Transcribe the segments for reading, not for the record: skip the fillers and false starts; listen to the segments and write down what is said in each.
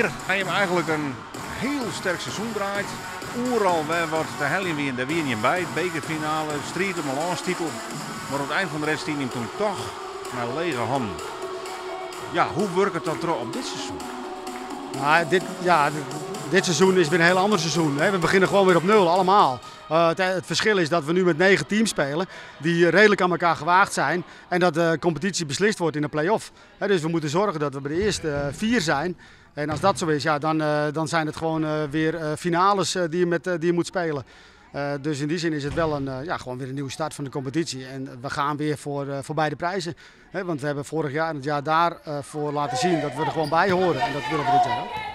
keer ga je hem eigenlijk een heel sterk seizoen draait. Overal wordt de helling weer, daar weer niet bij. Bekerfinale, strijd om een landstitel. Maar op het eind van de rest neemt toen toch naar lege handen. Ja, hoe werkt het dan terug op dit seizoen? Nou, dit seizoen is weer een heel ander seizoen. We beginnen gewoon weer op nul, allemaal. Het verschil is dat we nu met 9 teams spelen die redelijk aan elkaar gewaagd zijn. En dat de competitie beslist wordt in de play-off. Dus we moeten zorgen dat we bij de eerste 4 zijn. En als dat zo is, ja, dan zijn het gewoon weer finales die je moet spelen. Dus in die zin is het wel gewoon weer een nieuwe start van de competitie. En we gaan weer voor beide prijzen. Want we hebben vorig jaar en het jaar daarvoor laten zien dat we er gewoon bij horen. En dat willen we dit jaar ook.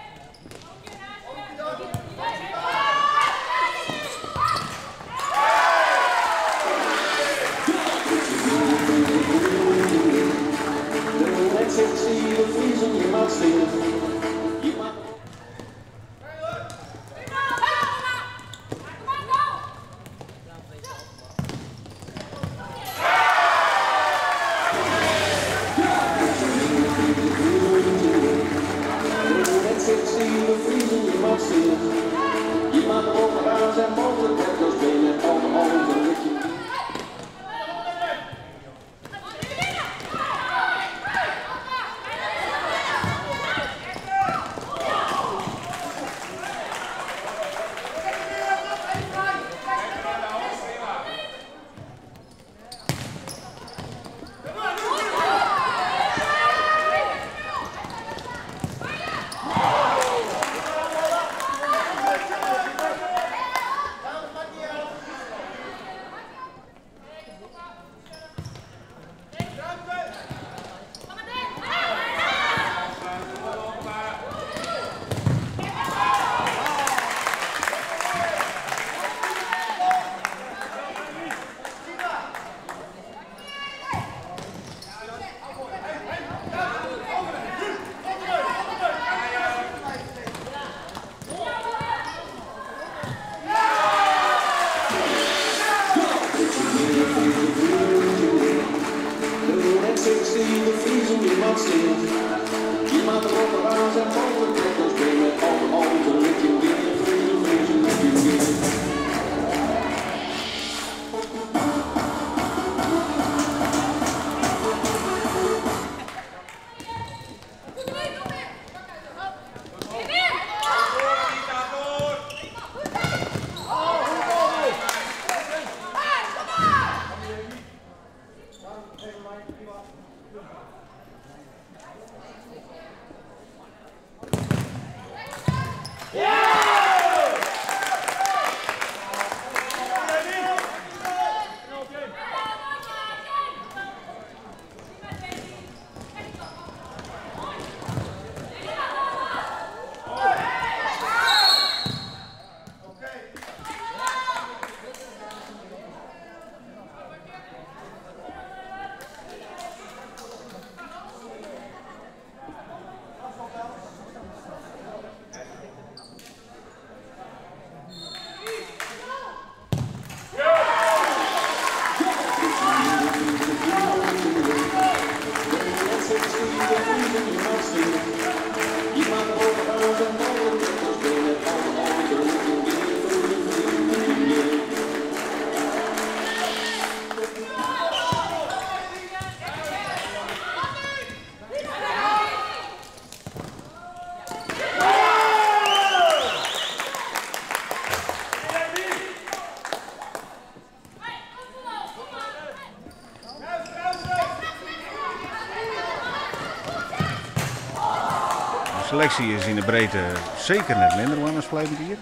De selectie is in de breedte zeker net minder lang als verleden jaar.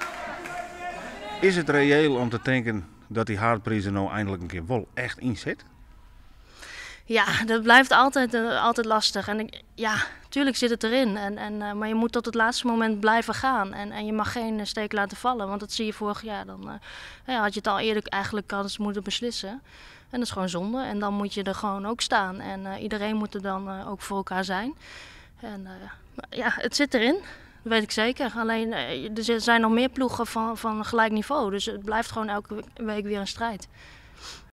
Is het reëel om te denken dat die haardprijzen nou eindelijk een keer wel echt inzet? Ja, dat blijft altijd lastig. En tuurlijk zit het erin. Maar je moet tot het laatste moment blijven gaan. En je mag geen steek laten vallen. Want dat zie je vorig jaar. Dan had je het al eerder eigenlijk kans moeten beslissen. En dat is gewoon zonde. En dan moet je er gewoon ook staan. En iedereen moet er dan ook voor elkaar zijn. En het zit erin. Dat weet ik zeker. Alleen er zijn nog meer ploegen van gelijk niveau. Dus het blijft gewoon elke week weer een strijd.